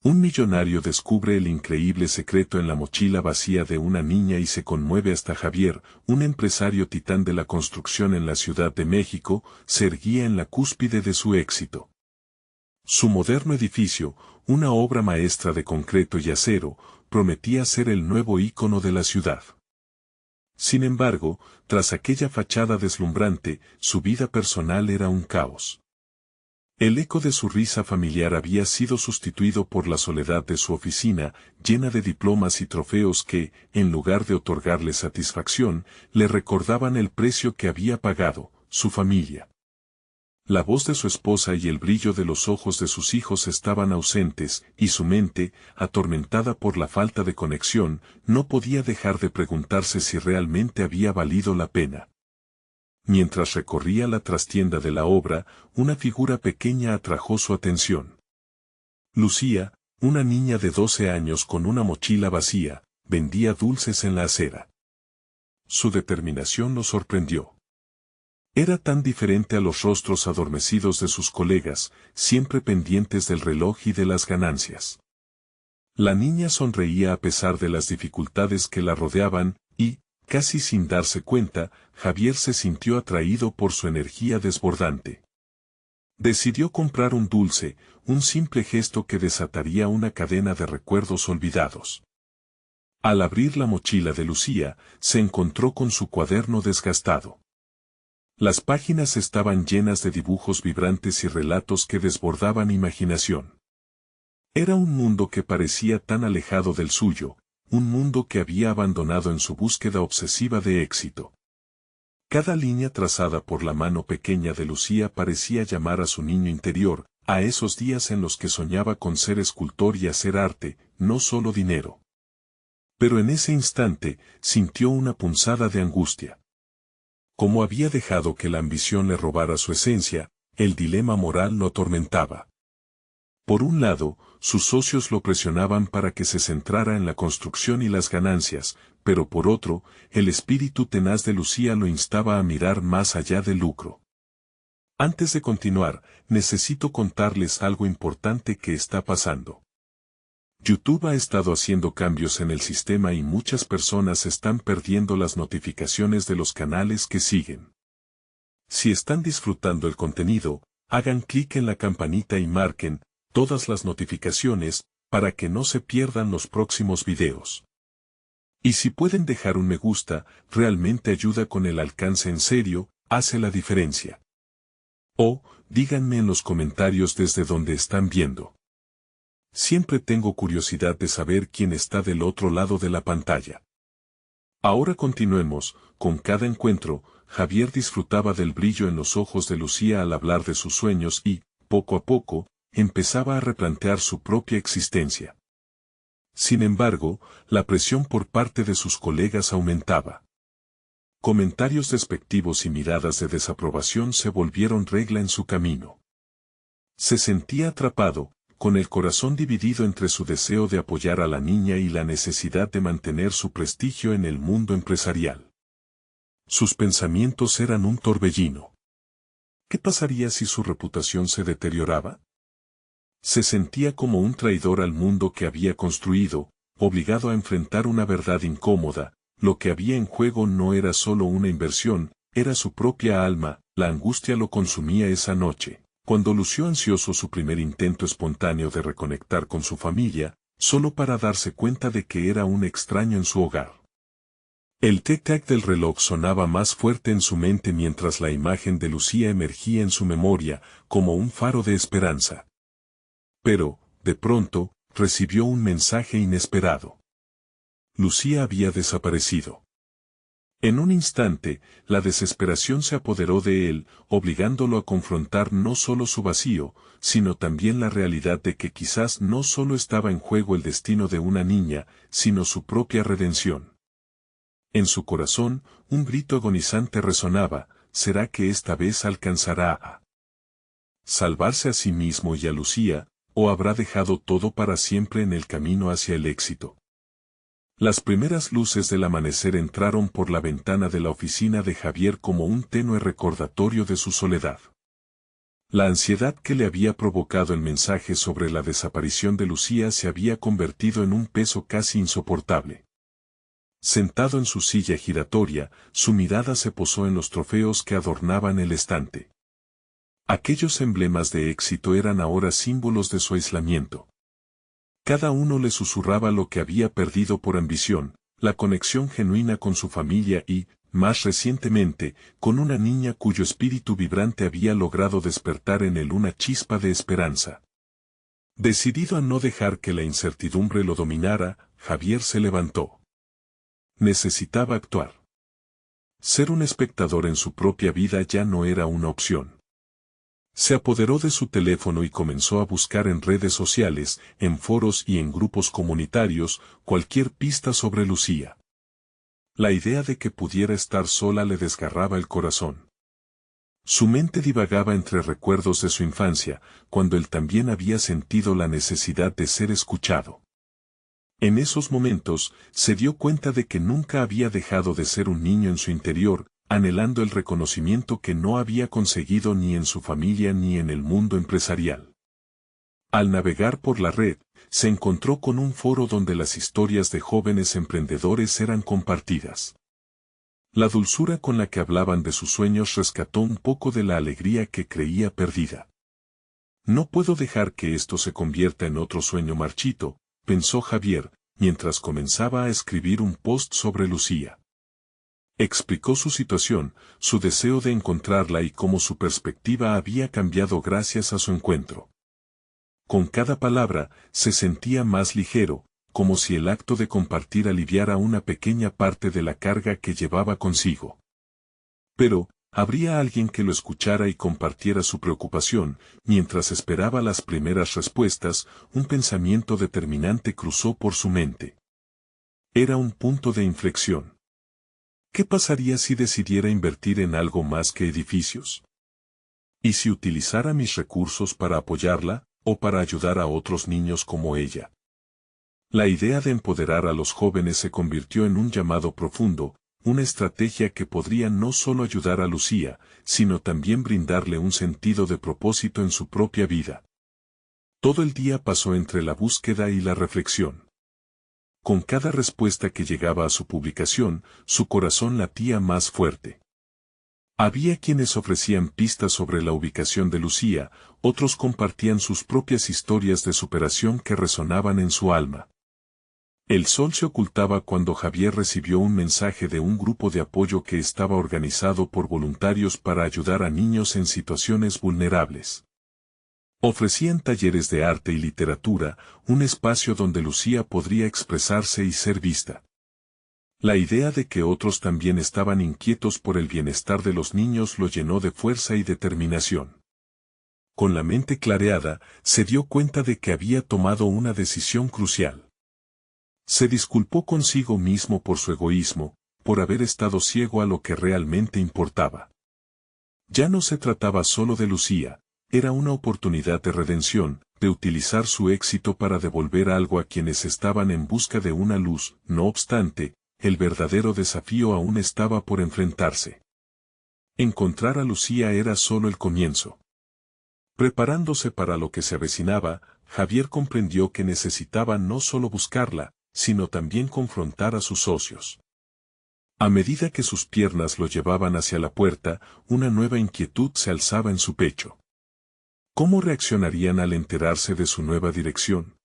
Un millonario descubre el increíble secreto en la mochila vacía de una niña y se conmueve hasta Javier, un empresario titán de la construcción en la Ciudad de México, se erguía en la cúspide de su éxito. Su moderno edificio, una obra maestra de concreto y acero, prometía ser el nuevo ícono de la ciudad. Sin embargo, tras aquella fachada deslumbrante, su vida personal era un caos. El eco de su risa familiar había sido sustituido por la soledad de su oficina, llena de diplomas y trofeos que, en lugar de otorgarle satisfacción, le recordaban el precio que había pagado, su familia. La voz de su esposa y el brillo de los ojos de sus hijos estaban ausentes, y su mente, atormentada por la falta de conexión, no podía dejar de preguntarse si realmente había valido la pena. Mientras recorría la trastienda de la obra, una figura pequeña atrajo su atención. Lucía, una niña de 12 años con una mochila vacía, vendía dulces en la acera. Su determinación lo sorprendió. Era tan diferente a los rostros adormecidos de sus colegas, siempre pendientes del reloj y de las ganancias. La niña sonreía a pesar de las dificultades que la rodeaban, y, casi sin darse cuenta, Javier se sintió atraído por su energía desbordante. Decidió comprar un dulce, un simple gesto que desataría una cadena de recuerdos olvidados. Al abrir la mochila de Lucía, se encontró con su cuaderno desgastado. Las páginas estaban llenas de dibujos vibrantes y relatos que desbordaban imaginación. Era un mundo que parecía tan alejado del suyo, un mundo que había abandonado en su búsqueda obsesiva de éxito. Cada línea trazada por la mano pequeña de Lucía parecía llamar a su niño interior, a esos días en los que soñaba con ser escultor y hacer arte, no solo dinero. Pero en ese instante, sintió una punzada de angustia. Como había dejado que la ambición le robara su esencia, el dilema moral lo atormentaba. Por un lado, sus socios lo presionaban para que se centrara en la construcción y las ganancias, pero por otro, el espíritu tenaz de Lucía lo instaba a mirar más allá del lucro. Antes de continuar, necesito contarles algo importante que está pasando. YouTube ha estado haciendo cambios en el sistema y muchas personas están perdiendo las notificaciones de los canales que siguen. Si están disfrutando el contenido, hagan clic en la campanita y marquen todas las notificaciones para que no se pierdan los próximos videos. Y si pueden dejar un me gusta, realmente ayuda con el alcance en serio, hace la diferencia. O, díganme en los comentarios desde donde están viendo. Siempre tengo curiosidad de saber quién está del otro lado de la pantalla. Ahora continuemos, con cada encuentro, Javier disfrutaba del brillo en los ojos de Lucía al hablar de sus sueños y, poco a poco, empezaba a replantear su propia existencia. Sin embargo, la presión por parte de sus colegas aumentaba. Comentarios despectivos y miradas de desaprobación se volvieron regla en su camino. Se sentía atrapado, con el corazón dividido entre su deseo de apoyar a la niña y la necesidad de mantener su prestigio en el mundo empresarial. Sus pensamientos eran un torbellino. ¿Qué pasaría si su reputación se deterioraba? Se sentía como un traidor al mundo que había construido, obligado a enfrentar una verdad incómoda. Lo que había en juego no era solo una inversión, era su propia alma. La angustia lo consumía esa noche. Cuando lució ansioso su primer intento espontáneo de reconectar con su familia, solo para darse cuenta de que era un extraño en su hogar. El tic-tac del reloj sonaba más fuerte en su mente mientras la imagen de Lucía emergía en su memoria, como un faro de esperanza. Pero, de pronto, recibió un mensaje inesperado. Lucía había desaparecido. En un instante, la desesperación se apoderó de él, obligándolo a confrontar no solo su vacío, sino también la realidad de que quizás no solo estaba en juego el destino de una niña, sino su propia redención. En su corazón, un grito agonizante resonaba: ¿será que esta vez alcanzará a salvarse a sí mismo y a Lucía, o habrá dejado todo para siempre en el camino hacia el éxito? Las primeras luces del amanecer entraron por la ventana de la oficina de Javier como un tenue recordatorio de su soledad. La ansiedad que le había provocado el mensaje sobre la desaparición de Lucía se había convertido en un peso casi insoportable. Sentado en su silla giratoria, su mirada se posó en los trofeos que adornaban el estante. Aquellos emblemas de éxito eran ahora símbolos de su aislamiento. Cada uno le susurraba lo que había perdido por ambición, la conexión genuina con su familia y, más recientemente, con una niña cuyo espíritu vibrante había logrado despertar en él una chispa de esperanza. Decidido a no dejar que la incertidumbre lo dominara, Javier se levantó. Necesitaba actuar. Ser un espectador en su propia vida ya no era una opción. Se apoderó de su teléfono y comenzó a buscar en redes sociales, en foros y en grupos comunitarios, cualquier pista sobre Lucía. La idea de que pudiera estar sola le desgarraba el corazón. Su mente divagaba entre recuerdos de su infancia, cuando él también había sentido la necesidad de ser escuchado. En esos momentos, se dio cuenta de que nunca había dejado de ser un niño en su interior, anhelando el reconocimiento que no había conseguido ni en su familia ni en el mundo empresarial. Al navegar por la red, se encontró con un foro donde las historias de jóvenes emprendedores eran compartidas. La dulzura con la que hablaban de sus sueños rescató un poco de la alegría que creía perdida. No puedo dejar que esto se convierta en otro sueño marchito, pensó Javier, mientras comenzaba a escribir un post sobre Lucía. Explicó su situación, su deseo de encontrarla y cómo su perspectiva había cambiado gracias a su encuentro. Con cada palabra, se sentía más ligero, como si el acto de compartir aliviara una pequeña parte de la carga que llevaba consigo. Pero, habría alguien que lo escuchara y compartiera su preocupación. Mientras esperaba las primeras respuestas, un pensamiento determinante cruzó por su mente. Era un punto de inflexión. ¿Qué pasaría si decidiera invertir en algo más que edificios? ¿Y si utilizara mis recursos para apoyarla, o para ayudar a otros niños como ella? La idea de empoderar a los jóvenes se convirtió en un llamado profundo, una estrategia que podría no solo ayudar a Lucía, sino también brindarle un sentido de propósito en su propia vida. Todo el día pasó entre la búsqueda y la reflexión. Con cada respuesta que llegaba a su publicación, su corazón latía más fuerte. Había quienes ofrecían pistas sobre la ubicación de Lucía, otros compartían sus propias historias de superación que resonaban en su alma. El sol se ocultaba cuando Javier recibió un mensaje de un grupo de apoyo que estaba organizado por voluntarios para ayudar a niños en situaciones vulnerables. Ofrecían talleres de arte y literatura, un espacio donde Lucía podría expresarse y ser vista. La idea de que otros también estaban inquietos por el bienestar de los niños lo llenó de fuerza y determinación. Con la mente clareada, se dio cuenta de que había tomado una decisión crucial. Se disculpó consigo mismo por su egoísmo, por haber estado ciego a lo que realmente importaba. Ya no se trataba solo de Lucía, era una oportunidad de redención, de utilizar su éxito para devolver algo a quienes estaban en busca de una luz. No obstante, el verdadero desafío aún estaba por enfrentarse. Encontrar a Lucía era solo el comienzo. Preparándose para lo que se avecinaba, Javier comprendió que necesitaba no solo buscarla, sino también confrontar a sus socios. A medida que sus piernas lo llevaban hacia la puerta, una nueva inquietud se alzaba en su pecho. ¿Cómo reaccionarían al enterarse de su nueva dirección?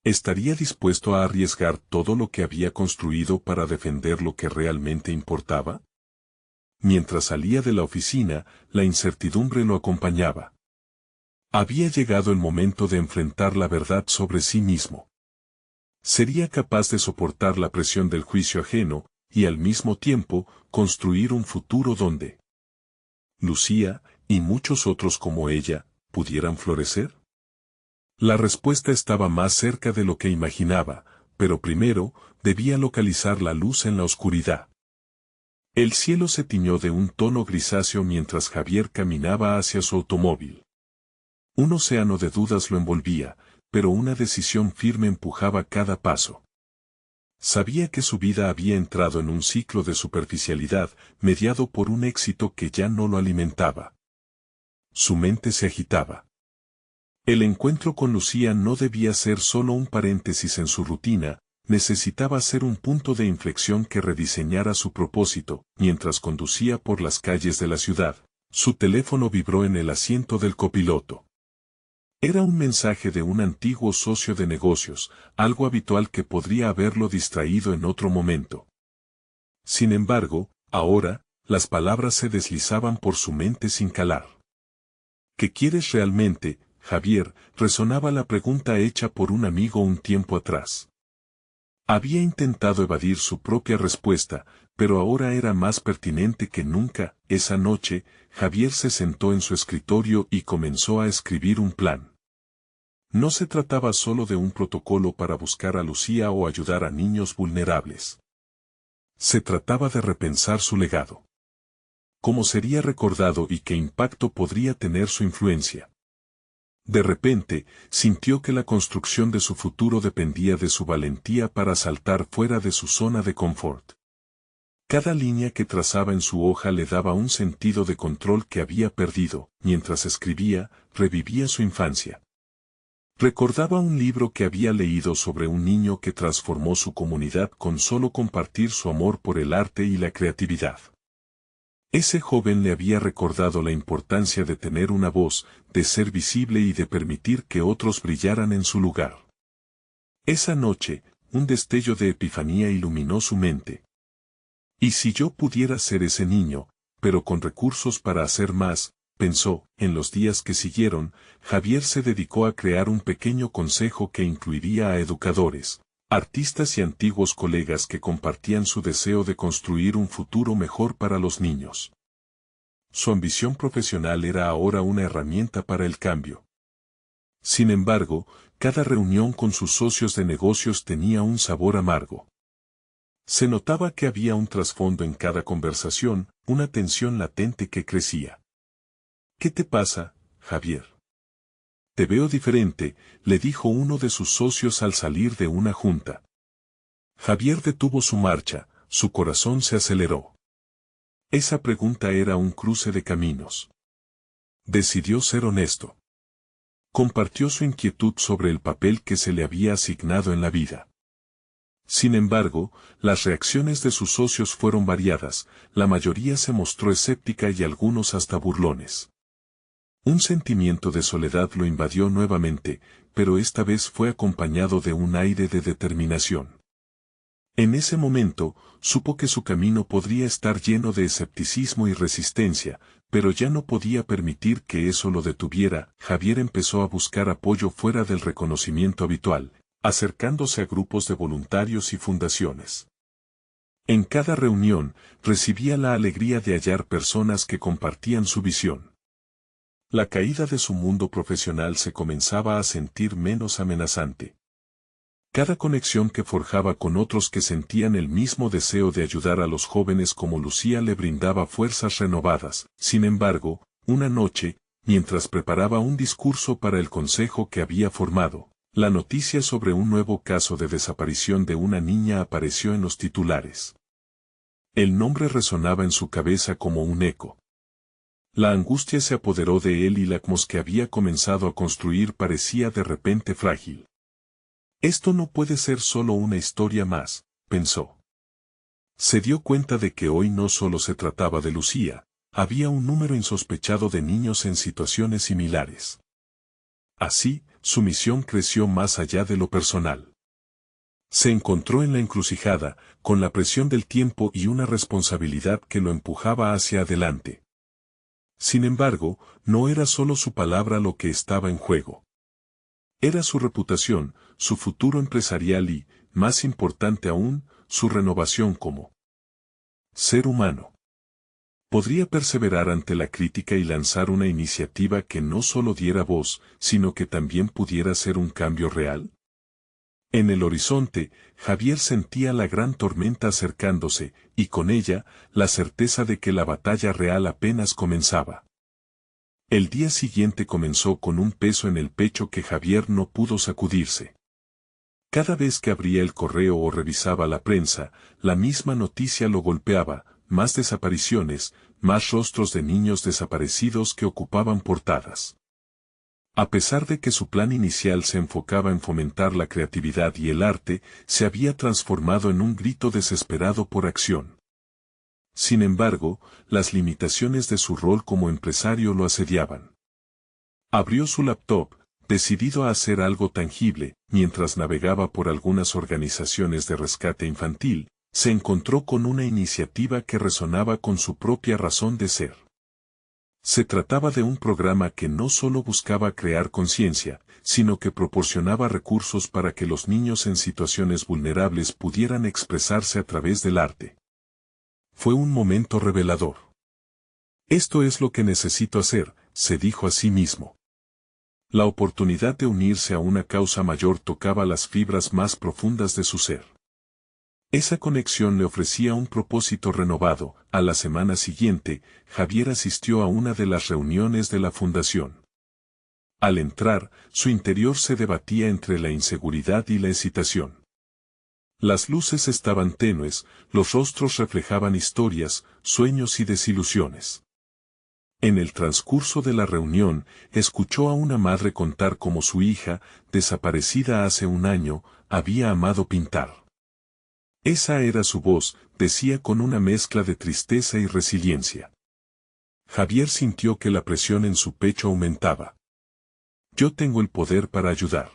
¿Estaría dispuesto a arriesgar todo lo que había construido para defender lo que realmente importaba? Mientras salía de la oficina, la incertidumbre lo acompañaba. Había llegado el momento de enfrentar la verdad sobre sí mismo. Sería capaz de soportar la presión del juicio ajeno, y al mismo tiempo, construir un futuro donde Lucía, y muchos otros como ella, pudieran florecer? La respuesta estaba más cerca de lo que imaginaba, pero primero, debía localizar la luz en la oscuridad. El cielo se tiñó de un tono grisáceo mientras Javier caminaba hacia su automóvil. Un océano de dudas lo envolvía, pero una decisión firme empujaba cada paso. Sabía que su vida había entrado en un ciclo de superficialidad, mediado por un éxito que ya no lo alimentaba. Su mente se agitaba. El encuentro con Lucía no debía ser solo un paréntesis en su rutina, necesitaba ser un punto de inflexión que rediseñara su propósito. Mientras conducía por las calles de la ciudad, su teléfono vibró en el asiento del copiloto. Era un mensaje de un antiguo socio de negocios, algo habitual que podría haberlo distraído en otro momento. Sin embargo, ahora, las palabras se deslizaban por su mente sin calar. ¿Qué quieres realmente, Javier?, resonaba la pregunta hecha por un amigo un tiempo atrás. Había intentado evadir su propia respuesta, pero ahora era más pertinente que nunca. Esa noche, Javier se sentó en su escritorio y comenzó a escribir un plan. No se trataba solo de un protocolo para buscar a Lucía o ayudar a niños vulnerables. Se trataba de repensar su legado. ¿Cómo sería recordado y qué impacto podría tener su influencia? De repente, sintió que la construcción de su futuro dependía de su valentía para saltar fuera de su zona de confort. Cada línea que trazaba en su hoja le daba un sentido de control que había perdido. Mientras escribía, revivía su infancia. Recordaba un libro que había leído sobre un niño que transformó su comunidad con solo compartir su amor por el arte y la creatividad. Ese joven le había recordado la importancia de tener una voz, de ser visible y de permitir que otros brillaran en su lugar. Esa noche, un destello de epifanía iluminó su mente. ¿Y si yo pudiera ser ese niño, pero con recursos para hacer más? Pensó. En los días que siguieron, Javier se dedicó a crear un pequeño consejo que incluiría a educadores, artistas y antiguos colegas que compartían su deseo de construir un futuro mejor para los niños. Su ambición profesional era ahora una herramienta para el cambio. Sin embargo, cada reunión con sus socios de negocios tenía un sabor amargo. Se notaba que había un trasfondo en cada conversación, una tensión latente que crecía. ¿Qué te pasa, Javier? Te veo diferente, le dijo uno de sus socios al salir de una junta. Javier detuvo su marcha, su corazón se aceleró. Esa pregunta era un cruce de caminos. Decidió ser honesto. Compartió su inquietud sobre el papel que se le había asignado en la vida. Sin embargo, las reacciones de sus socios fueron variadas, la mayoría se mostró escéptica y algunos hasta burlones. Un sentimiento de soledad lo invadió nuevamente, pero esta vez fue acompañado de un aire de determinación. En ese momento, supo que su camino podría estar lleno de escepticismo y resistencia, pero ya no podía permitir que eso lo detuviera. Javier empezó a buscar apoyo fuera del reconocimiento habitual, acercándose a grupos de voluntarios y fundaciones. En cada reunión, recibía la alegría de hallar personas que compartían su visión. La caída de su mundo profesional se comenzaba a sentir menos amenazante. Cada conexión que forjaba con otros que sentían el mismo deseo de ayudar a los jóvenes como Lucía le brindaba fuerzas renovadas. Sin embargo, una noche, mientras preparaba un discurso para el consejo que había formado, la noticia sobre un nuevo caso de desaparición de una niña apareció en los titulares. El nombre resonaba en su cabeza como un eco. La angustia se apoderó de él y la atmósfera que había comenzado a construir parecía de repente frágil. Esto no puede ser solo una historia más, pensó. Se dio cuenta de que hoy no solo se trataba de Lucía, había un número insospechado de niños en situaciones similares. Así, su misión creció más allá de lo personal. Se encontró en la encrucijada, con la presión del tiempo y una responsabilidad que lo empujaba hacia adelante. Sin embargo, no era solo su palabra lo que estaba en juego. Era su reputación, su futuro empresarial y, más importante aún, su renovación como ser humano. Podría perseverar ante la crítica y lanzar una iniciativa que no solo diera voz, sino que también pudiera ser un cambio real. En el horizonte, Javier sentía la gran tormenta acercándose, y con ella, la certeza de que la batalla real apenas comenzaba. El día siguiente comenzó con un peso en el pecho que Javier no pudo sacudirse. Cada vez que abría el correo o revisaba la prensa, la misma noticia lo golpeaba: más desapariciones, más rostros de niños desaparecidos que ocupaban portadas. A pesar de que su plan inicial se enfocaba en fomentar la creatividad y el arte, se había transformado en un grito desesperado por acción. Sin embargo, las limitaciones de su rol como empresario lo asediaban. Abrió su laptop, decidido a hacer algo tangible, mientras navegaba por algunas organizaciones de rescate infantil, se encontró con una iniciativa que resonaba con su propia razón de ser. Se trataba de un programa que no solo buscaba crear conciencia, sino que proporcionaba recursos para que los niños en situaciones vulnerables pudieran expresarse a través del arte. Fue un momento revelador. Esto es lo que necesito hacer, se dijo a sí mismo. La oportunidad de unirse a una causa mayor tocaba las fibras más profundas de su ser. Esa conexión le ofrecía un propósito renovado. A la semana siguiente, Javier asistió a una de las reuniones de la fundación. Al entrar, su interior se debatía entre la inseguridad y la excitación. Las luces estaban tenues, los rostros reflejaban historias, sueños y desilusiones. En el transcurso de la reunión, escuchó a una madre contar cómo su hija, desaparecida hace un año, había amado pintar. Esa era su voz, decía con una mezcla de tristeza y resiliencia. Javier sintió que la presión en su pecho aumentaba. Yo tengo el poder para ayudar.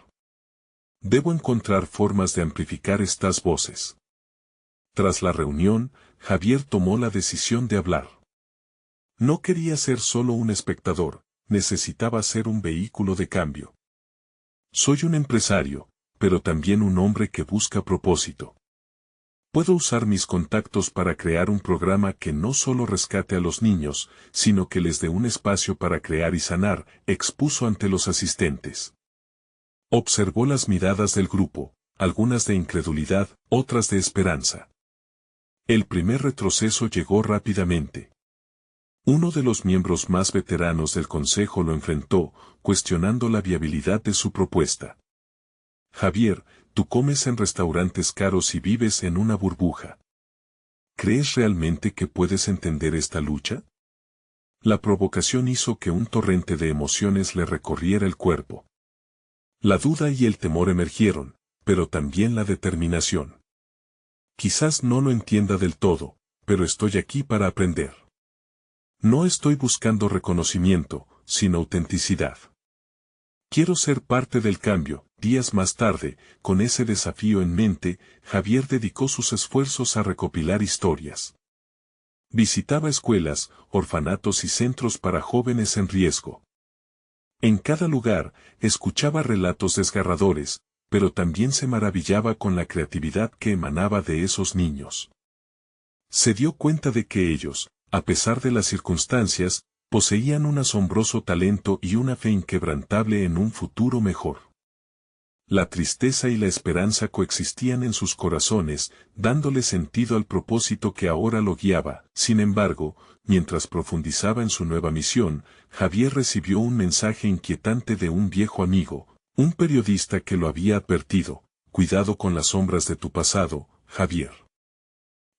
Debo encontrar formas de amplificar estas voces. Tras la reunión, Javier tomó la decisión de hablar. No quería ser solo un espectador, necesitaba ser un vehículo de cambio. Soy un empresario, pero también un hombre que busca propósito. Puedo usar mis contactos para crear un programa que no solo rescate a los niños, sino que les dé un espacio para crear y sanar, expuso ante los asistentes. Observó las miradas del grupo, algunas de incredulidad, otras de esperanza. El primer retroceso llegó rápidamente. Uno de los miembros más veteranos del consejo lo enfrentó, cuestionando la viabilidad de su propuesta. Javier, tú comes en restaurantes caros y vives en una burbuja. ¿Crees realmente que puedes entender esta lucha? La provocación hizo que un torrente de emociones le recorriera el cuerpo. La duda y el temor emergieron, pero también la determinación. Quizás no lo entienda del todo, pero estoy aquí para aprender. No estoy buscando reconocimiento, sino autenticidad. Quiero ser parte del cambio. Días más tarde, con ese desafío en mente, Javier dedicó sus esfuerzos a recopilar historias. Visitaba escuelas, orfanatos y centros para jóvenes en riesgo. En cada lugar, escuchaba relatos desgarradores, pero también se maravillaba con la creatividad que emanaba de esos niños. Se dio cuenta de que ellos, a pesar de las circunstancias, poseían un asombroso talento y una fe inquebrantable en un futuro mejor. La tristeza y la esperanza coexistían en sus corazones, dándole sentido al propósito que ahora lo guiaba. Sin embargo, mientras profundizaba en su nueva misión, Javier recibió un mensaje inquietante de un viejo amigo, un periodista que lo había advertido: cuidado con las sombras de tu pasado, Javier.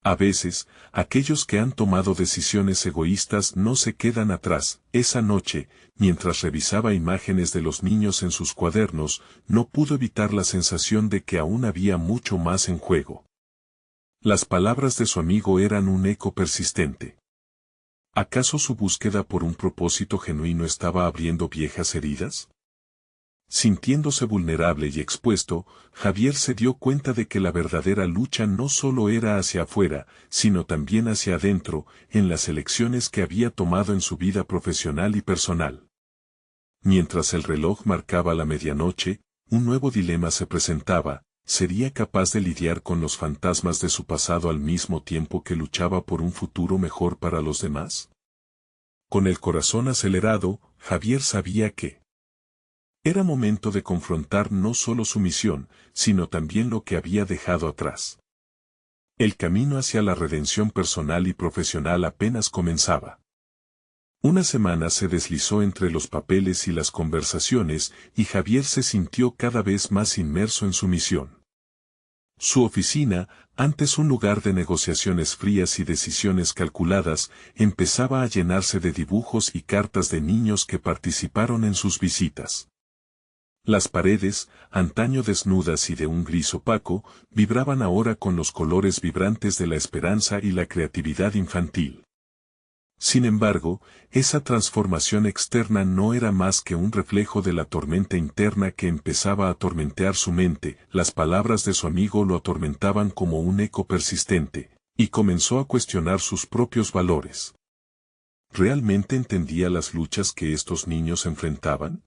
A veces, aquellos que han tomado decisiones egoístas no se quedan atrás. Esa noche, mientras revisaba imágenes de los niños en sus cuadernos, no pudo evitar la sensación de que aún había mucho más en juego. Las palabras de su amigo eran un eco persistente. ¿Acaso su búsqueda por un propósito genuino estaba abriendo viejas heridas? Sintiéndose vulnerable y expuesto, Javier se dio cuenta de que la verdadera lucha no solo era hacia afuera, sino también hacia adentro, en las elecciones que había tomado en su vida profesional y personal. Mientras el reloj marcaba la medianoche, un nuevo dilema se presentaba: ¿sería capaz de lidiar con los fantasmas de su pasado al mismo tiempo que luchaba por un futuro mejor para los demás? Con el corazón acelerado, Javier sabía que era momento de confrontar no solo su misión, sino también lo que había dejado atrás. El camino hacia la redención personal y profesional apenas comenzaba. Una semana se deslizó entre los papeles y las conversaciones, y Javier se sintió cada vez más inmerso en su misión. Su oficina, antes un lugar de negociaciones frías y decisiones calculadas, empezaba a llenarse de dibujos y cartas de niños que participaron en sus visitas. Las paredes, antaño desnudas y de un gris opaco, vibraban ahora con los colores vibrantes de la esperanza y la creatividad infantil. Sin embargo, esa transformación externa no era más que un reflejo de la tormenta interna que empezaba a atormentar su mente. Las palabras de su amigo lo atormentaban como un eco persistente, y comenzó a cuestionar sus propios valores. ¿Realmente entendía las luchas que estos niños enfrentaban?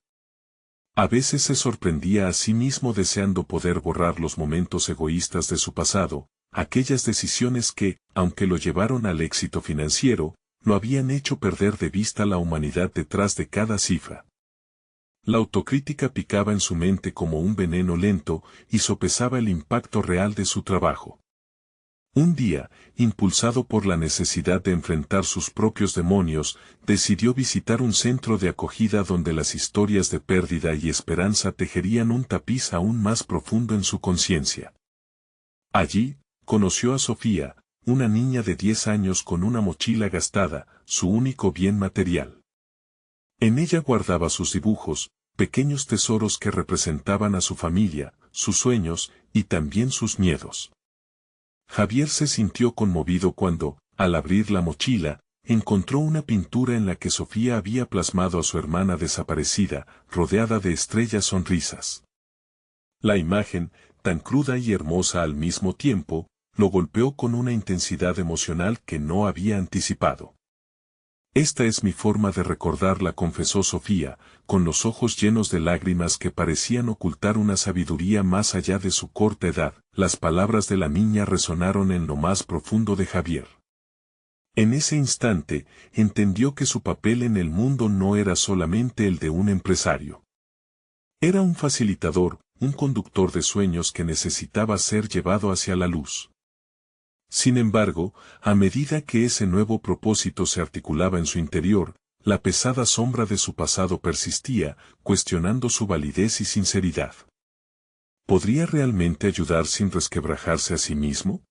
A veces se sorprendía a sí mismo deseando poder borrar los momentos egoístas de su pasado, aquellas decisiones que, aunque lo llevaron al éxito financiero, lo habían hecho perder de vista la humanidad detrás de cada cifra. La autocrítica picaba en su mente como un veneno lento y sopesaba el impacto real de su trabajo. Un día, impulsado por la necesidad de enfrentar sus propios demonios, decidió visitar un centro de acogida donde las historias de pérdida y esperanza tejerían un tapiz aún más profundo en su conciencia. Allí, conoció a Sofía, una niña de 10 años con una mochila gastada, su único bien material. En ella guardaba sus dibujos, pequeños tesoros que representaban a su familia, sus sueños y también sus miedos. Javier se sintió conmovido cuando, al abrir la mochila, encontró una pintura en la que Sofía había plasmado a su hermana desaparecida, rodeada de estrellas sonrisas. La imagen, tan cruda y hermosa al mismo tiempo, lo golpeó con una intensidad emocional que no había anticipado. Esta es mi forma de recordarla, confesó Sofía, con los ojos llenos de lágrimas que parecían ocultar una sabiduría más allá de su corta edad. Las palabras de la niña resonaron en lo más profundo de Javier. En ese instante, entendió que su papel en el mundo no era solamente el de un empresario. Era un facilitador, un conductor de sueños que necesitaba ser llevado hacia la luz. Sin embargo, a medida que ese nuevo propósito se articulaba en su interior, la pesada sombra de su pasado persistía, cuestionando su validez y sinceridad. ¿Podría realmente ayudar sin resquebrajarse a sí mismo?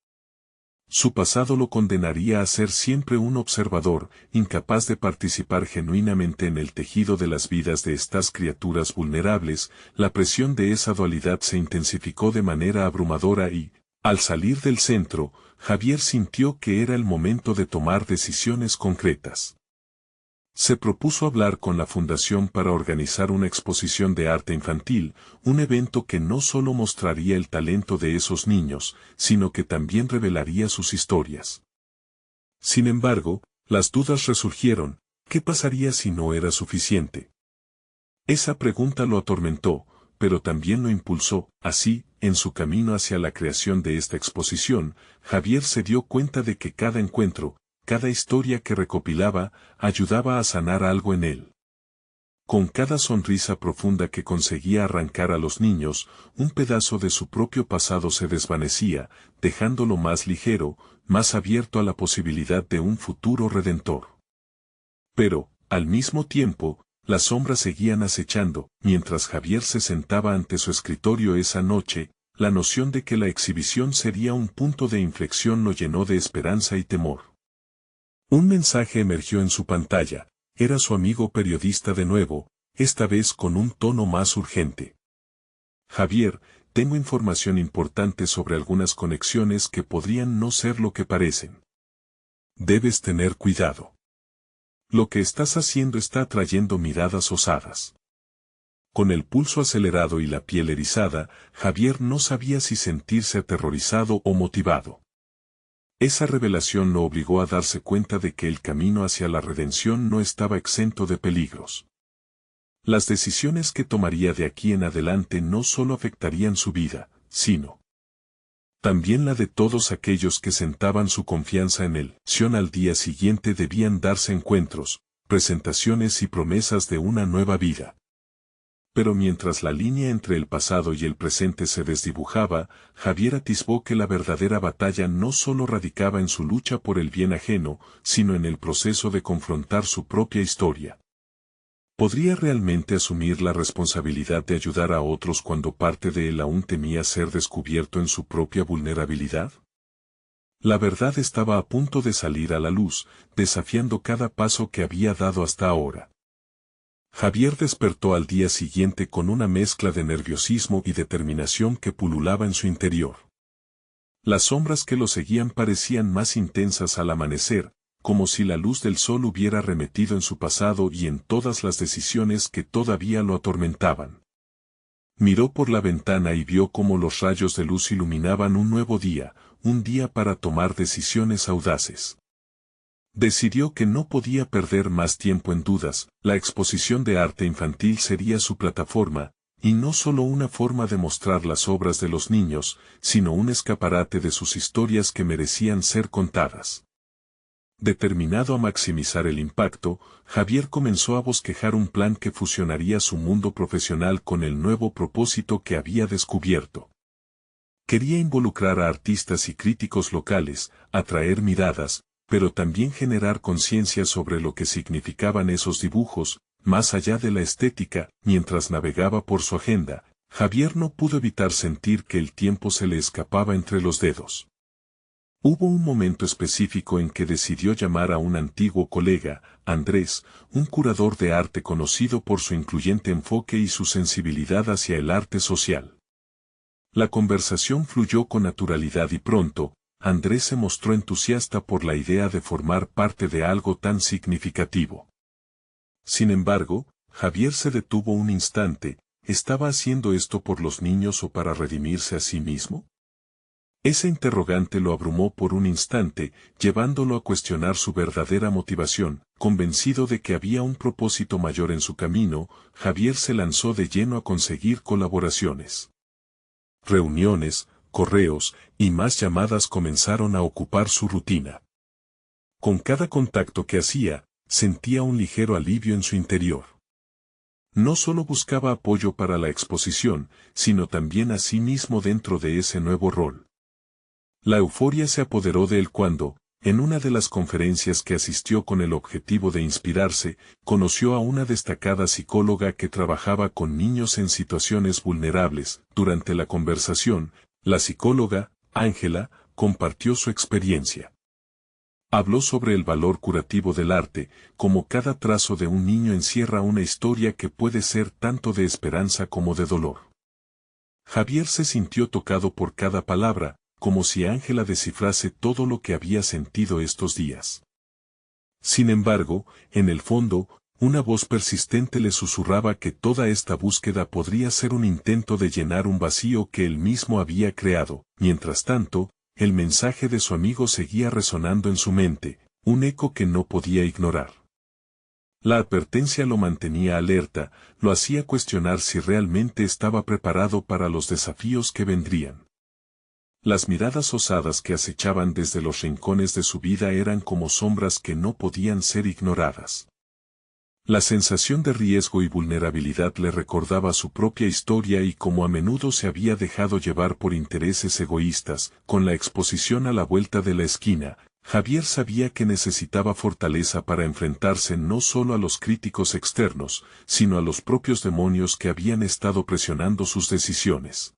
Su pasado lo condenaría a ser siempre un observador, incapaz de participar genuinamente en el tejido de las vidas de estas criaturas vulnerables. La presión de esa dualidad se intensificó de manera abrumadora y, al salir del centro, Javier sintió que era el momento de tomar decisiones concretas. Se propuso hablar con la Fundación para organizar una exposición de arte infantil, un evento que no solo mostraría el talento de esos niños, sino que también revelaría sus historias. Sin embargo, las dudas resurgieron. ¿Qué pasaría si no era suficiente? Esa pregunta lo atormentó, pero también lo impulsó. Así, en su camino hacia la creación de esta exposición, Javier se dio cuenta de que cada encuentro, cada historia que recopilaba, ayudaba a sanar algo en él. Con cada sonrisa profunda que conseguía arrancar a los niños, un pedazo de su propio pasado se desvanecía, dejándolo más ligero, más abierto a la posibilidad de un futuro redentor. Pero, al mismo tiempo, las sombras seguían acechando. Mientras Javier se sentaba ante su escritorio esa noche, la noción de que la exhibición sería un punto de inflexión lo llenó de esperanza y temor. Un mensaje emergió en su pantalla. Era su amigo periodista de nuevo, esta vez con un tono más urgente. Javier, tengo información importante sobre algunas conexiones que podrían no ser lo que parecen. Debes tener cuidado. Lo que estás haciendo está atrayendo miradas osadas. Con el pulso acelerado y la piel erizada, Javier no sabía si sentirse aterrorizado o motivado. Esa revelación lo obligó a darse cuenta de que el camino hacia la redención no estaba exento de peligros. Las decisiones que tomaría de aquí en adelante no solo afectarían su vida, sino también la de todos aquellos que sentaban su confianza en él. Al día siguiente debían darse encuentros, presentaciones y promesas de una nueva vida. Pero mientras la línea entre el pasado y el presente se desdibujaba, Javier atisbó que la verdadera batalla no solo radicaba en su lucha por el bien ajeno, sino en el proceso de confrontar su propia historia. ¿Podría realmente asumir la responsabilidad de ayudar a otros cuando parte de él aún temía ser descubierto en su propia vulnerabilidad? La verdad estaba a punto de salir a la luz, desafiando cada paso que había dado hasta ahora. Javier despertó al día siguiente con una mezcla de nerviosismo y determinación que pululaba en su interior. Las sombras que lo seguían parecían más intensas al amanecer, como si la luz del sol hubiera arremetido en su pasado y en todas las decisiones que todavía lo atormentaban. Miró por la ventana y vio cómo los rayos de luz iluminaban un nuevo día, un día para tomar decisiones audaces. Decidió que no podía perder más tiempo en dudas, la exposición de arte infantil sería su plataforma, y no solo una forma de mostrar las obras de los niños, sino un escaparate de sus historias que merecían ser contadas. Determinado a maximizar el impacto, Javier comenzó a bosquejar un plan que fusionaría su mundo profesional con el nuevo propósito que había descubierto. Quería involucrar a artistas y críticos locales, atraer miradas, pero también generar conciencia sobre lo que significaban esos dibujos, más allá de la estética. Mientras navegaba por su agenda, Javier no pudo evitar sentir que el tiempo se le escapaba entre los dedos. Hubo un momento específico en que decidió llamar a un antiguo colega, Andrés, un curador de arte conocido por su incluyente enfoque y su sensibilidad hacia el arte social. La conversación fluyó con naturalidad y pronto, Andrés se mostró entusiasta por la idea de formar parte de algo tan significativo. Sin embargo, Javier se detuvo un instante. ¿Estaba haciendo esto por los niños o para redimirse a sí mismo? Ese interrogante lo abrumó por un instante, llevándolo a cuestionar su verdadera motivación. Convencido de que había un propósito mayor en su camino, Javier se lanzó de lleno a conseguir colaboraciones. Reuniones, correos y más llamadas comenzaron a ocupar su rutina. Con cada contacto que hacía, sentía un ligero alivio en su interior. No solo buscaba apoyo para la exposición, sino también a sí mismo dentro de ese nuevo rol. La euforia se apoderó de él cuando, en una de las conferencias que asistió con el objetivo de inspirarse, conoció a una destacada psicóloga que trabajaba con niños en situaciones vulnerables. Durante la conversación, la psicóloga, Ángela, compartió su experiencia. Habló sobre el valor curativo del arte, como cada trazo de un niño encierra una historia que puede ser tanto de esperanza como de dolor. Javier se sintió tocado por cada palabra, como si Ángela descifrase todo lo que había sentido estos días. Sin embargo, en el fondo, una voz persistente le susurraba que toda esta búsqueda podría ser un intento de llenar un vacío que él mismo había creado. Mientras tanto, el mensaje de su amigo seguía resonando en su mente, un eco que no podía ignorar. La advertencia lo mantenía alerta, lo hacía cuestionar si realmente estaba preparado para los desafíos que vendrían. Las miradas osadas que acechaban desde los rincones de su vida eran como sombras que no podían ser ignoradas. La sensación de riesgo y vulnerabilidad le recordaba su propia historia y cómo a menudo se había dejado llevar por intereses egoístas. Con la exposición a la vuelta de la esquina, Javier sabía que necesitaba fortaleza para enfrentarse no solo a los críticos externos, sino a los propios demonios que habían estado presionando sus decisiones.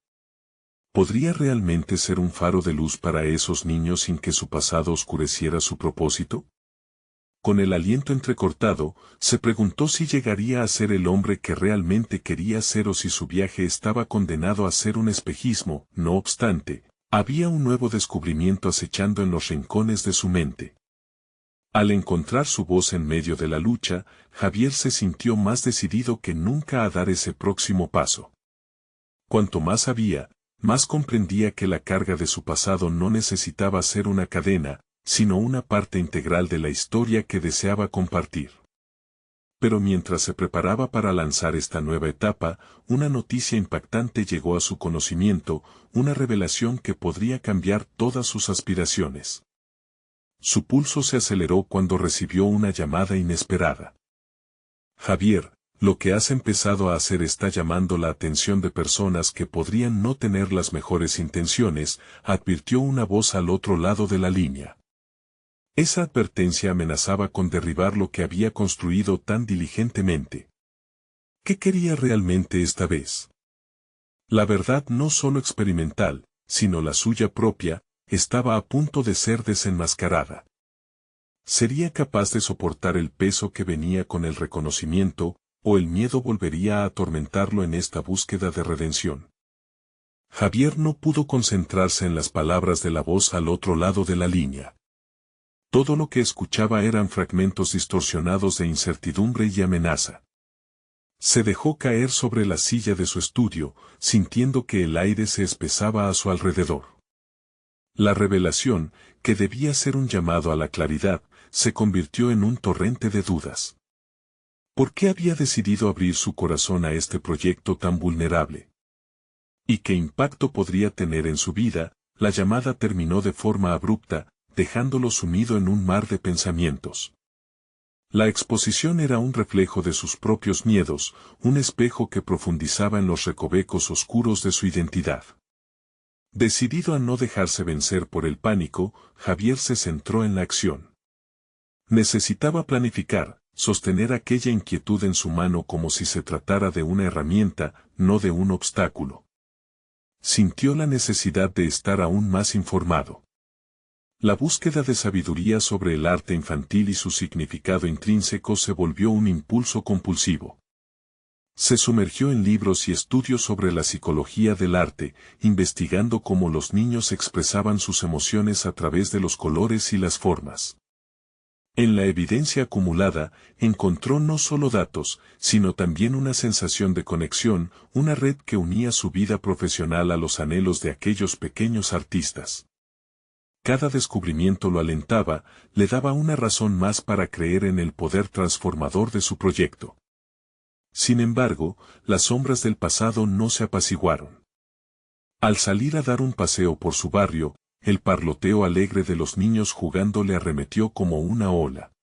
¿Podría realmente ser un faro de luz para esos niños sin que su pasado oscureciera su propósito? Con el aliento entrecortado, se preguntó si llegaría a ser el hombre que realmente quería ser o si su viaje estaba condenado a ser un espejismo. No obstante, había un nuevo descubrimiento acechando en los rincones de su mente. Al encontrar su voz en medio de la lucha, Javier se sintió más decidido que nunca a dar ese próximo paso. Cuanto más sabía, más comprendía que la carga de su pasado no necesitaba ser una cadena, sino una parte integral de la historia que deseaba compartir. Pero mientras se preparaba para lanzar esta nueva etapa, una noticia impactante llegó a su conocimiento, una revelación que podría cambiar todas sus aspiraciones. Su pulso se aceleró cuando recibió una llamada inesperada. Javier, lo que has empezado a hacer está llamando la atención de personas que podrían no tener las mejores intenciones, advirtió una voz al otro lado de la línea. Esa advertencia amenazaba con derribar lo que había construido tan diligentemente. ¿Qué quería realmente esta vez? La verdad no solo experimental, sino la suya propia, estaba a punto de ser desenmascarada. ¿Sería capaz de soportar el peso que venía con el reconocimiento, o el miedo volvería a atormentarlo en esta búsqueda de redención? Javier no pudo concentrarse en las palabras de la voz al otro lado de la línea. Todo lo que escuchaba eran fragmentos distorsionados de incertidumbre y amenaza. Se dejó caer sobre la silla de su estudio, sintiendo que el aire se espesaba a su alrededor. La revelación, que debía ser un llamado a la claridad, se convirtió en un torrente de dudas. ¿Por qué había decidido abrir su corazón a este proyecto tan vulnerable? ¿Y qué impacto podría tener en su vida? La llamada terminó de forma abrupta, dejándolo sumido en un mar de pensamientos. La exposición era un reflejo de sus propios miedos, un espejo que profundizaba en los recovecos oscuros de su identidad. Decidido a no dejarse vencer por el pánico, Javier se centró en la acción. Necesitaba planificar, sostener aquella inquietud en su mano como si se tratara de una herramienta, no de un obstáculo. Sintió la necesidad de estar aún más informado. La búsqueda de sabiduría sobre el arte infantil y su significado intrínseco se volvió un impulso compulsivo. Se sumergió en libros y estudios sobre la psicología del arte, investigando cómo los niños expresaban sus emociones a través de los colores y las formas. En la evidencia acumulada, encontró no solo datos, sino también una sensación de conexión, una red que unía su vida profesional a los anhelos de aquellos pequeños artistas. Cada descubrimiento lo alentaba, le daba una razón más para creer en el poder transformador de su proyecto. Sin embargo, las sombras del pasado no se apaciguaron. Al salir a dar un paseo por su barrio, el parloteo alegre de los niños jugando le arremetió como una ola.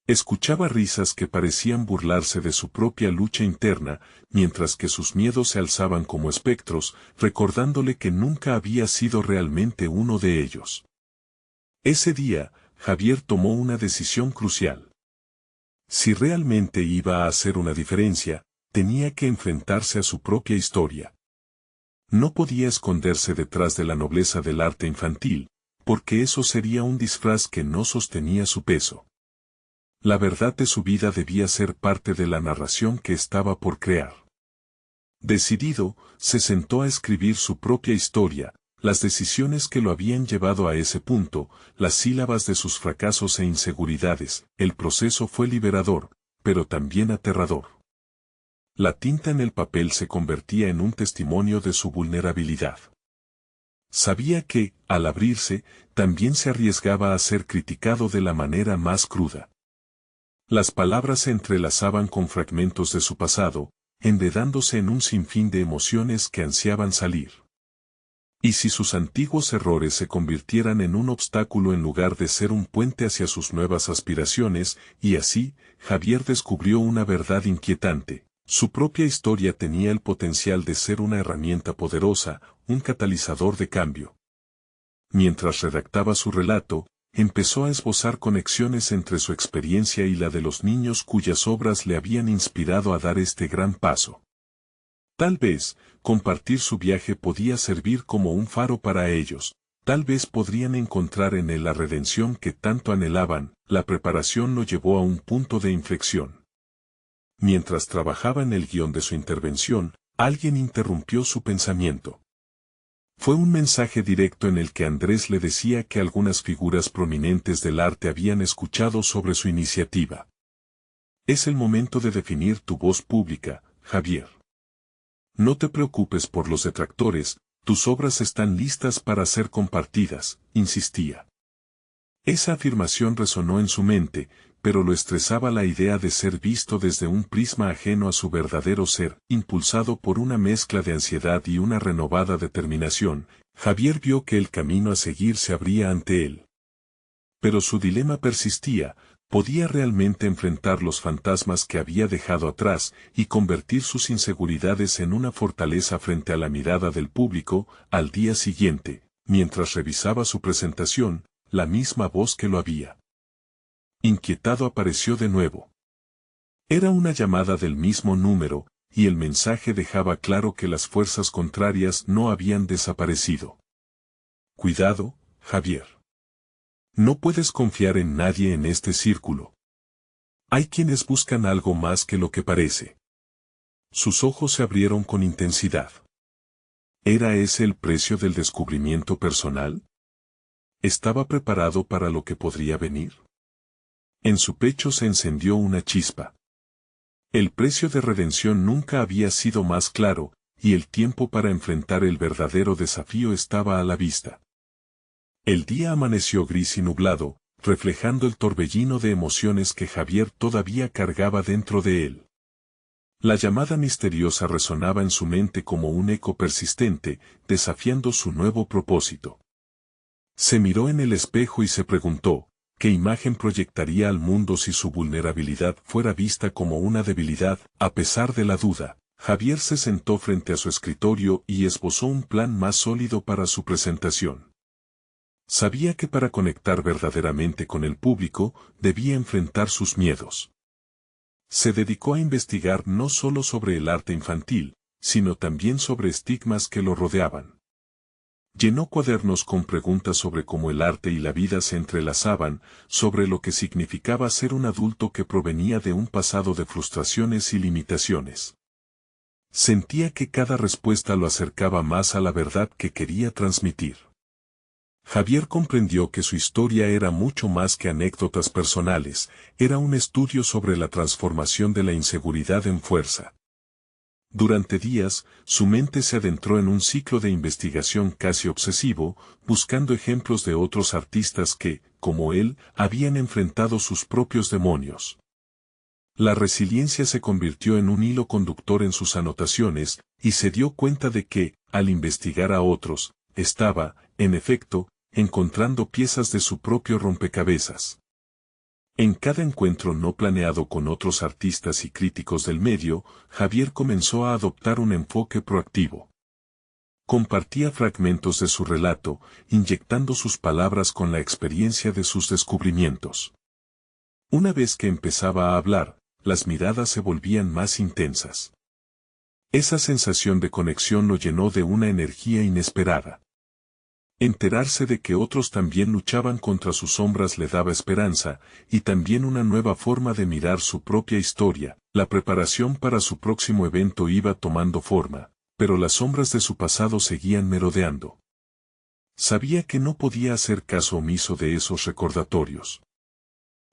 Escuchaba risas que parecían burlarse de su propia lucha interna, mientras que sus miedos se alzaban como espectros, recordándole que nunca había sido realmente uno de ellos. Ese día, Javier tomó una decisión crucial. Si realmente iba a hacer una diferencia, tenía que enfrentarse a su propia historia. No podía esconderse detrás de la nobleza del arte infantil, porque eso sería un disfraz que no sostenía su peso. La verdad de su vida debía ser parte de la narración que estaba por crear. Decidido, se sentó a escribir su propia historia, las decisiones que lo habían llevado a ese punto, las sílabas de sus fracasos e inseguridades. El proceso fue liberador, pero también aterrador. La tinta en el papel se convertía en un testimonio de su vulnerabilidad. Sabía que, al abrirse, también se arriesgaba a ser criticado de la manera más cruda. Las palabras se entrelazaban con fragmentos de su pasado, enredándose en un sinfín de emociones que ansiaban salir. ¿Y si sus antiguos errores se convirtieran en un obstáculo en lugar de ser un puente hacia sus nuevas aspiraciones? Y así, Javier descubrió una verdad inquietante. Su propia historia tenía el potencial de ser una herramienta poderosa, un catalizador de cambio. Mientras redactaba su relato, empezó a esbozar conexiones entre su experiencia y la de los niños cuyas obras le habían inspirado a dar este gran paso. Tal vez, compartir su viaje podía servir como un faro para ellos, tal vez podrían encontrar en él la redención que tanto anhelaban. La preparación lo llevó a un punto de inflexión. Mientras trabajaba en el guión de su intervención, alguien interrumpió su pensamiento. Fue un mensaje directo en el que Andrés le decía que algunas figuras prominentes del arte habían escuchado sobre su iniciativa. Es el momento de definir tu voz pública, Javier. No te preocupes por los detractores, tus obras están listas para ser compartidas, insistía. Esa afirmación resonó en su mente, pero lo estresaba la idea de ser visto desde un prisma ajeno a su verdadero ser. Impulsado por una mezcla de ansiedad y una renovada determinación, Javier vio que el camino a seguir se abría ante él. Pero su dilema persistía. ¿Podía realmente enfrentar los fantasmas que había dejado atrás y convertir sus inseguridades en una fortaleza frente a la mirada del público? Al día siguiente, mientras revisaba su presentación, la misma voz que lo había inquietado apareció de nuevo. Era una llamada del mismo número, y el mensaje dejaba claro que las fuerzas contrarias no habían desaparecido. Cuidado, Javier. No puedes confiar en nadie en este círculo. Hay quienes buscan algo más que lo que parece. Sus ojos se abrieron con intensidad. ¿Era ese el precio del descubrimiento personal? ¿Estaba preparado para lo que podría venir? En su pecho se encendió una chispa. El precio de redención nunca había sido más claro, y el tiempo para enfrentar el verdadero desafío estaba a la vista. El día amaneció gris y nublado, reflejando el torbellino de emociones que Javier todavía cargaba dentro de él. La llamada misteriosa resonaba en su mente como un eco persistente, desafiando su nuevo propósito. Se miró en el espejo y se preguntó, ¿qué imagen proyectaría al mundo si su vulnerabilidad fuera vista como una debilidad? A pesar de la duda, Javier se sentó frente a su escritorio y esbozó un plan más sólido para su presentación. Sabía que para conectar verdaderamente con el público, debía enfrentar sus miedos. Se dedicó a investigar no solo sobre el arte infantil, sino también sobre estigmas que lo rodeaban. Llenó cuadernos con preguntas sobre cómo el arte y la vida se entrelazaban, sobre lo que significaba ser un adulto que provenía de un pasado de frustraciones y limitaciones. Sentía que cada respuesta lo acercaba más a la verdad que quería transmitir. Javier comprendió que su historia era mucho más que anécdotas personales, era un estudio sobre la transformación de la inseguridad en fuerza. Durante días, su mente se adentró en un ciclo de investigación casi obsesivo, buscando ejemplos de otros artistas que, como él, habían enfrentado sus propios demonios. La resiliencia se convirtió en un hilo conductor en sus anotaciones, y se dio cuenta de que, al investigar a otros, estaba, en efecto, encontrando piezas de su propio rompecabezas. En cada encuentro no planeado con otros artistas y críticos del medio, Javier comenzó a adoptar un enfoque proactivo. Compartía fragmentos de su relato, inyectando sus palabras con la experiencia de sus descubrimientos. Una vez que empezaba a hablar, las miradas se volvían más intensas. Esa sensación de conexión lo llenó de una energía inesperada. Enterarse de que otros también luchaban contra sus sombras le daba esperanza, y también una nueva forma de mirar su propia historia. La preparación para su próximo evento iba tomando forma, pero las sombras de su pasado seguían merodeando. Sabía que no podía hacer caso omiso de esos recordatorios.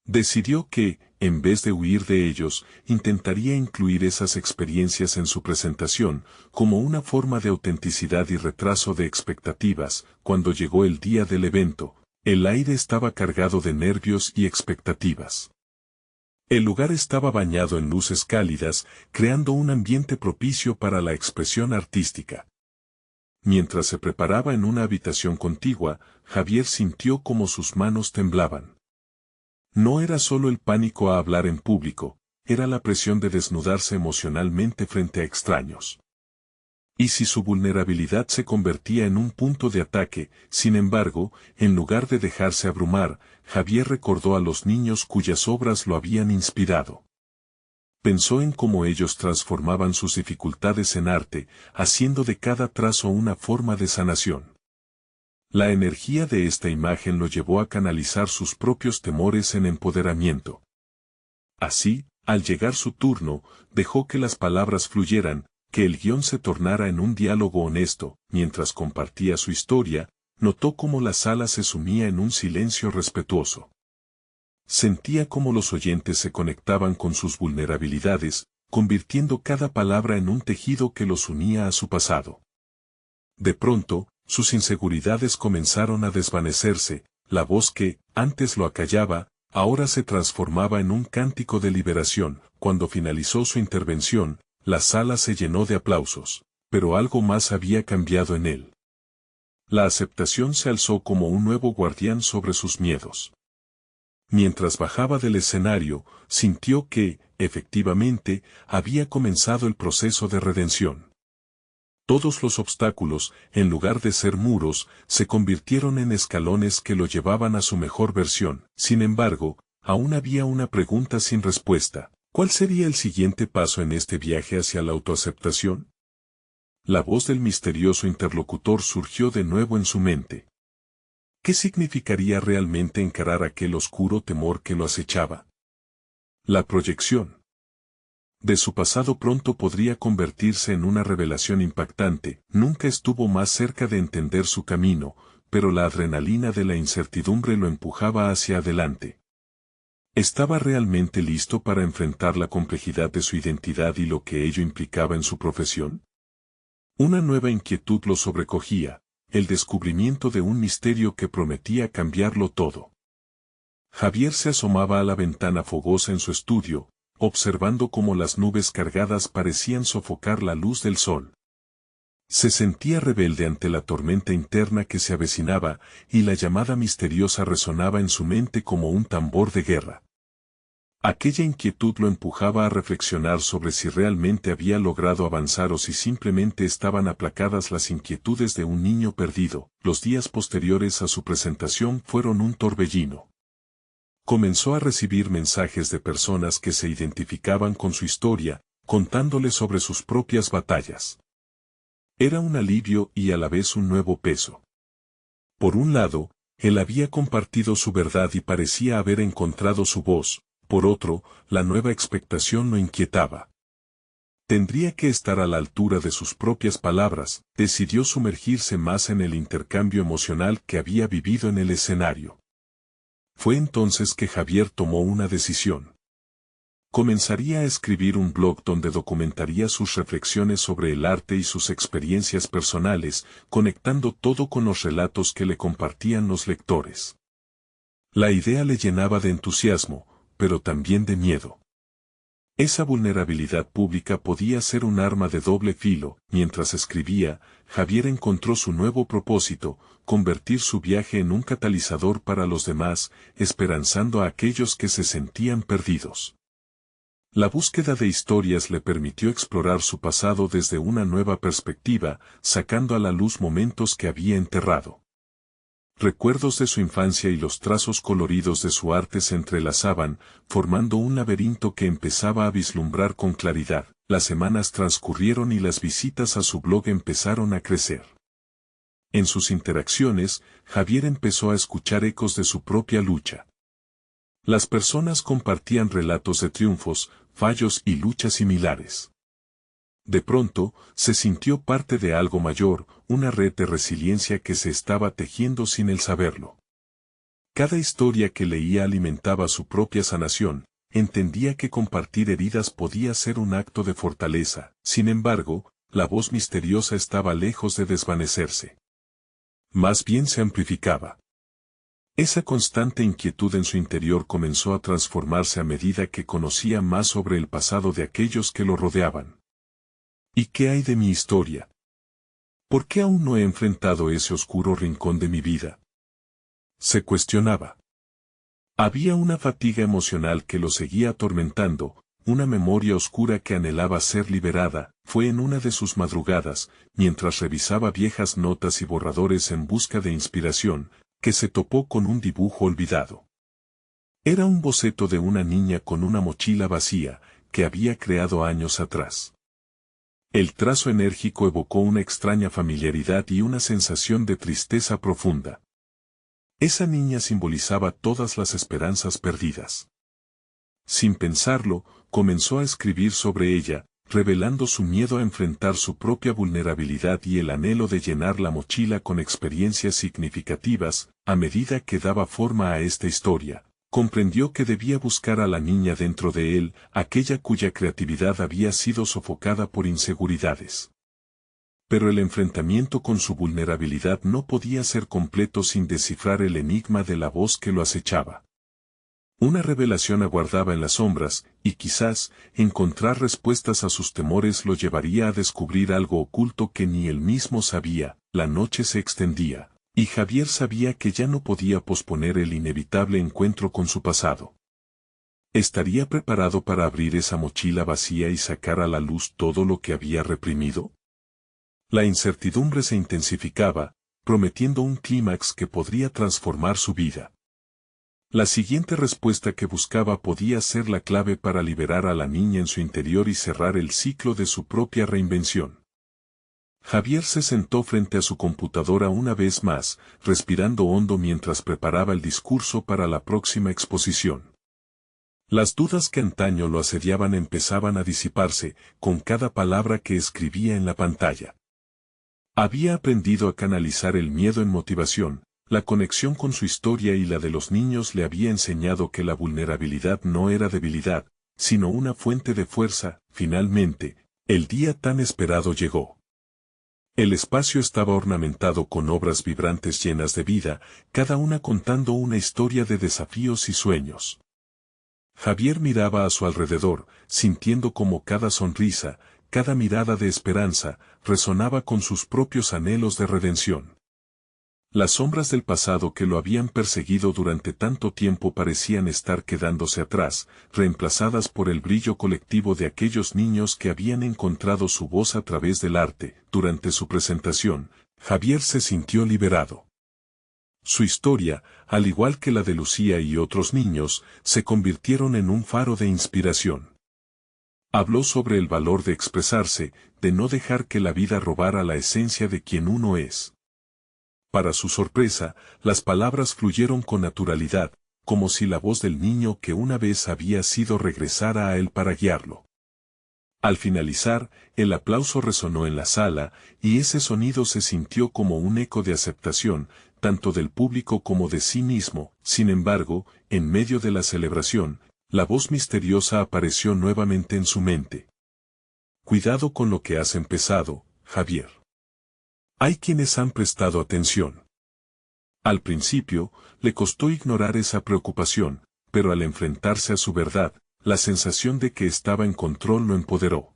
Decidió que, en vez de huir de ellos, intentaría incluir esas experiencias en su presentación, como una forma de autenticidad y retraso de expectativas. Cuando llegó el día del evento, el aire estaba cargado de nervios y expectativas. El lugar estaba bañado en luces cálidas, creando un ambiente propicio para la expresión artística. Mientras se preparaba en una habitación contigua, Javier sintió como sus manos temblaban. No era solo el pánico a hablar en público, era la presión de desnudarse emocionalmente frente a extraños. Y si su vulnerabilidad se convertía en un punto de ataque, sin embargo, en lugar de dejarse abrumar, Javier recordó a los niños cuyas obras lo habían inspirado. Pensó en cómo ellos transformaban sus dificultades en arte, haciendo de cada trazo una forma de sanación. La energía de esta imagen lo llevó a canalizar sus propios temores en empoderamiento. Así, al llegar su turno, dejó que las palabras fluyeran, que el guión se tornara en un diálogo honesto. Mientras compartía su historia, notó cómo la sala se sumía en un silencio respetuoso. Sentía cómo los oyentes se conectaban con sus vulnerabilidades, convirtiendo cada palabra en un tejido que los unía a su pasado. De pronto, sus inseguridades comenzaron a desvanecerse, la voz que, antes lo acallaba, ahora se transformaba en un cántico de liberación. Cuando finalizó su intervención, la sala se llenó de aplausos, pero algo más había cambiado en él. La aceptación se alzó como un nuevo guardián sobre sus miedos. Mientras bajaba del escenario, sintió que, efectivamente, había comenzado el proceso de redención. Todos los obstáculos, en lugar de ser muros, se convirtieron en escalones que lo llevaban a su mejor versión. Sin embargo, aún había una pregunta sin respuesta. ¿Cuál sería el siguiente paso en este viaje hacia la autoaceptación? La voz del misterioso interlocutor surgió de nuevo en su mente. ¿Qué significaría realmente encarar aquel oscuro temor que lo acechaba? La proyección de su pasado pronto podría convertirse en una revelación impactante. Nunca estuvo más cerca de entender su camino, pero la adrenalina de la incertidumbre lo empujaba hacia adelante. ¿Estaba realmente listo para enfrentar la complejidad de su identidad y lo que ello implicaba en su profesión? Una nueva inquietud lo sobrecogía, el descubrimiento de un misterio que prometía cambiarlo todo. Javier se asomaba a la ventana fogosa en su estudio, observando cómo las nubes cargadas parecían sofocar la luz del sol. Se sentía rebelde ante la tormenta interna que se avecinaba, y la llamada misteriosa resonaba en su mente como un tambor de guerra. Aquella inquietud lo empujaba a reflexionar sobre si realmente había logrado avanzar o si simplemente estaban aplacadas las inquietudes de un niño perdido. Los días posteriores a su presentación fueron un torbellino. Comenzó a recibir mensajes de personas que se identificaban con su historia, contándole sobre sus propias batallas. Era un alivio y a la vez un nuevo peso. Por un lado, él había compartido su verdad y parecía haber encontrado su voz. Por otro, la nueva expectación lo inquietaba. Tendría que estar a la altura de sus propias palabras. Decidió sumergirse más en el intercambio emocional que había vivido en el escenario. Fue entonces que Javier tomó una decisión. Comenzaría a escribir un blog donde documentaría sus reflexiones sobre el arte y sus experiencias personales, conectando todo con los relatos que le compartían los lectores. La idea le llenaba de entusiasmo, pero también de miedo. Esa vulnerabilidad pública podía ser un arma de doble filo. Mientras escribía, Javier encontró su nuevo propósito, convertir su viaje en un catalizador para los demás, esperanzando a aquellos que se sentían perdidos. La búsqueda de historias le permitió explorar su pasado desde una nueva perspectiva, sacando a la luz momentos que había enterrado. Recuerdos de su infancia y los trazos coloridos de su arte se entrelazaban, formando un laberinto que empezaba a vislumbrar con claridad. Las semanas transcurrieron y las visitas a su blog empezaron a crecer. En sus interacciones, Javier empezó a escuchar ecos de su propia lucha. Las personas compartían relatos de triunfos, fallos y luchas similares. De pronto, se sintió parte de algo mayor, una red de resiliencia que se estaba tejiendo sin él saberlo. Cada historia que leía alimentaba su propia sanación. Entendía que compartir heridas podía ser un acto de fortaleza. Sin embargo, la voz misteriosa estaba lejos de desvanecerse. Más bien se amplificaba. Esa constante inquietud en su interior comenzó a transformarse a medida que conocía más sobre el pasado de aquellos que lo rodeaban. ¿Y qué hay de mi historia? ¿Por qué aún no he enfrentado ese oscuro rincón de mi vida? Se cuestionaba. Había una fatiga emocional que lo seguía atormentando, una memoria oscura que anhelaba ser liberada. Fue en una de sus madrugadas, mientras revisaba viejas notas y borradores en busca de inspiración, que se topó con un dibujo olvidado. Era un boceto de una niña con una mochila vacía, que había creado años atrás. El trazo enérgico evocó una extraña familiaridad y una sensación de tristeza profunda. Esa niña simbolizaba todas las esperanzas perdidas. Sin pensarlo, comenzó a escribir sobre ella, revelando su miedo a enfrentar su propia vulnerabilidad y el anhelo de llenar la mochila con experiencias significativas. A medida que daba forma a esta historia, comprendió que debía buscar a la niña dentro de él, aquella cuya creatividad había sido sofocada por inseguridades. Pero el enfrentamiento con su vulnerabilidad no podía ser completo sin descifrar el enigma de la voz que lo acechaba. Una revelación aguardaba en las sombras, y quizás, encontrar respuestas a sus temores lo llevaría a descubrir algo oculto que ni él mismo sabía. La noche se extendía, y Javier sabía que ya no podía posponer el inevitable encuentro con su pasado. ¿Estaría preparado para abrir esa mochila vacía y sacar a la luz todo lo que había reprimido? La incertidumbre se intensificaba, prometiendo un clímax que podría transformar su vida. La siguiente respuesta que buscaba podía ser la clave para liberar a la niña en su interior y cerrar el ciclo de su propia reinvención. Javier se sentó frente a su computadora una vez más, respirando hondo mientras preparaba el discurso para la próxima exposición. Las dudas que antaño lo asediaban empezaban a disiparse con cada palabra que escribía en la pantalla. Había aprendido a canalizar el miedo en motivación, la conexión con su historia y la de los niños le había enseñado que la vulnerabilidad no era debilidad, sino una fuente de fuerza. Finalmente, el día tan esperado llegó. El espacio estaba ornamentado con obras vibrantes llenas de vida, cada una contando una historia de desafíos y sueños. Javier miraba a su alrededor, sintiendo como cada sonrisa, cada mirada de esperanza, resonaba con sus propios anhelos de redención. Las sombras del pasado que lo habían perseguido durante tanto tiempo parecían estar quedándose atrás, reemplazadas por el brillo colectivo de aquellos niños que habían encontrado su voz a través del arte. Durante su presentación, Javier se sintió liberado. Su historia, al igual que la de Lucía y otros niños, se convirtieron en un faro de inspiración. Habló sobre el valor de expresarse, de no dejar que la vida robara la esencia de quien uno es. Para su sorpresa, las palabras fluyeron con naturalidad, como si la voz del niño que una vez había sido regresara a él para guiarlo. Al finalizar, el aplauso resonó en la sala, y ese sonido se sintió como un eco de aceptación, tanto del público como de sí mismo. Sin embargo, en medio de la celebración, la voz misteriosa apareció nuevamente en su mente. Cuidado con lo que has empezado, Javier. Hay quienes han prestado atención. Al principio, le costó ignorar esa preocupación, pero al enfrentarse a su verdad, la sensación de que estaba en control lo empoderó.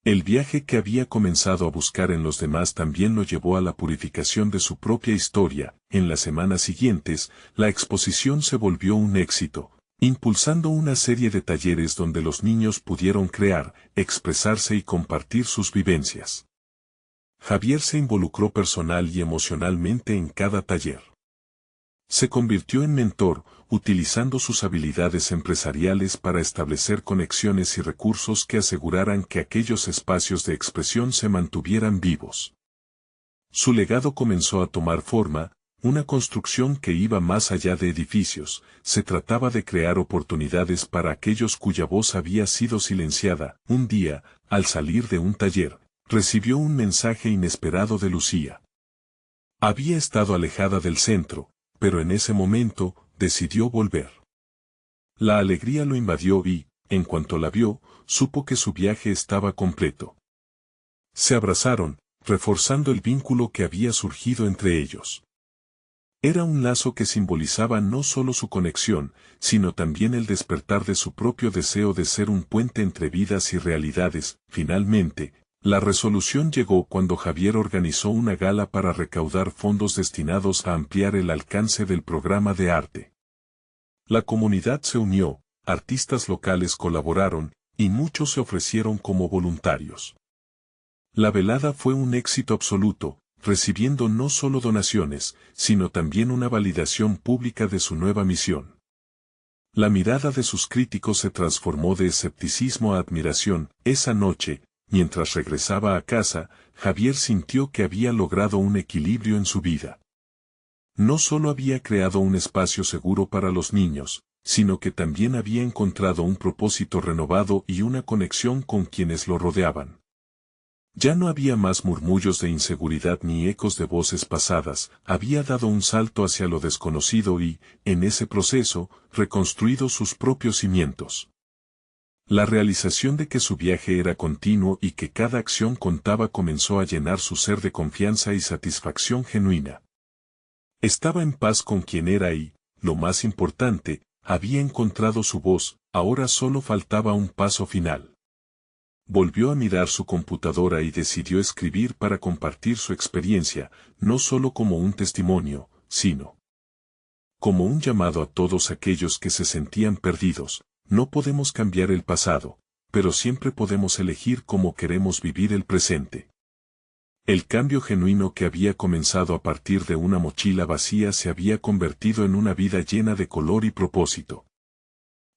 El viaje que había comenzado a buscar en los demás también lo llevó a la purificación de su propia historia. En las semanas siguientes, la exposición se volvió un éxito, impulsando una serie de talleres donde los niños pudieron crear, expresarse y compartir sus vivencias. Javier se involucró personal y emocionalmente en cada taller. Se convirtió en mentor, utilizando sus habilidades empresariales para establecer conexiones y recursos que aseguraran que aquellos espacios de expresión se mantuvieran vivos. Su legado comenzó a tomar forma, una construcción que iba más allá de edificios. Se trataba de crear oportunidades para aquellos cuya voz había sido silenciada. Un día, al salir de un taller, recibió un mensaje inesperado de Lucía. Había estado alejada del centro, pero en ese momento, decidió volver. La alegría lo invadió y, en cuanto la vio, supo que su viaje estaba completo. Se abrazaron, reforzando el vínculo que había surgido entre ellos. Era un lazo que simbolizaba no solo su conexión, sino también el despertar de su propio deseo de ser un puente entre vidas y realidades. Finalmente, la resolución llegó cuando Javier organizó una gala para recaudar fondos destinados a ampliar el alcance del programa de arte. La comunidad se unió, artistas locales colaboraron, y muchos se ofrecieron como voluntarios. La velada fue un éxito absoluto, recibiendo no solo donaciones, sino también una validación pública de su nueva misión. La mirada de sus críticos se transformó de escepticismo a admiración. Esa noche, mientras regresaba a casa, Javier sintió que había logrado un equilibrio en su vida. No solo había creado un espacio seguro para los niños, sino que también había encontrado un propósito renovado y una conexión con quienes lo rodeaban. Ya no había más murmullos de inseguridad ni ecos de voces pasadas. Había dado un salto hacia lo desconocido y, en ese proceso, reconstruido sus propios cimientos. La realización de que su viaje era continuo y que cada acción contaba comenzó a llenar su ser de confianza y satisfacción genuina. Estaba en paz con quien era y, lo más importante, había encontrado su voz. Ahora solo faltaba un paso final. Volvió a mirar su computadora y decidió escribir para compartir su experiencia, no solo como un testimonio, sino como un llamado a todos aquellos que se sentían perdidos. No podemos cambiar el pasado, pero siempre podemos elegir cómo queremos vivir el presente. El cambio genuino que había comenzado a partir de una mochila vacía se había convertido en una vida llena de color y propósito.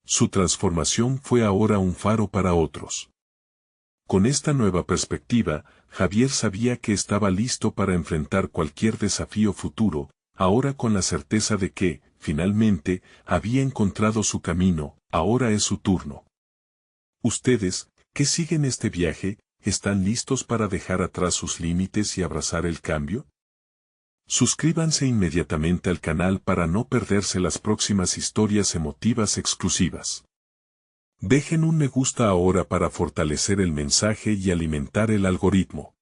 Su transformación fue ahora un faro para otros. Con esta nueva perspectiva, Javier sabía que estaba listo para enfrentar cualquier desafío futuro, ahora con la certeza de que, finalmente, había encontrado su camino, ahora es su turno. Ustedes, que siguen este viaje, ¿están listos para dejar atrás sus límites y abrazar el cambio? Suscríbanse inmediatamente al canal para no perderse las próximas historias emotivas exclusivas. Dejen un me gusta ahora para fortalecer el mensaje y alimentar el algoritmo.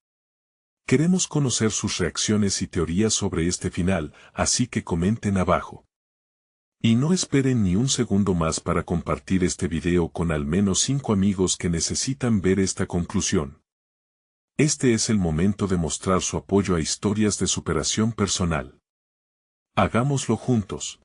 Queremos conocer sus reacciones y teorías sobre este final, así que comenten abajo. Y no esperen ni un segundo más para compartir este video con al menos 5 amigos que necesitan ver esta conclusión. Este es el momento de mostrar su apoyo a historias de superación personal. Hagámoslo juntos.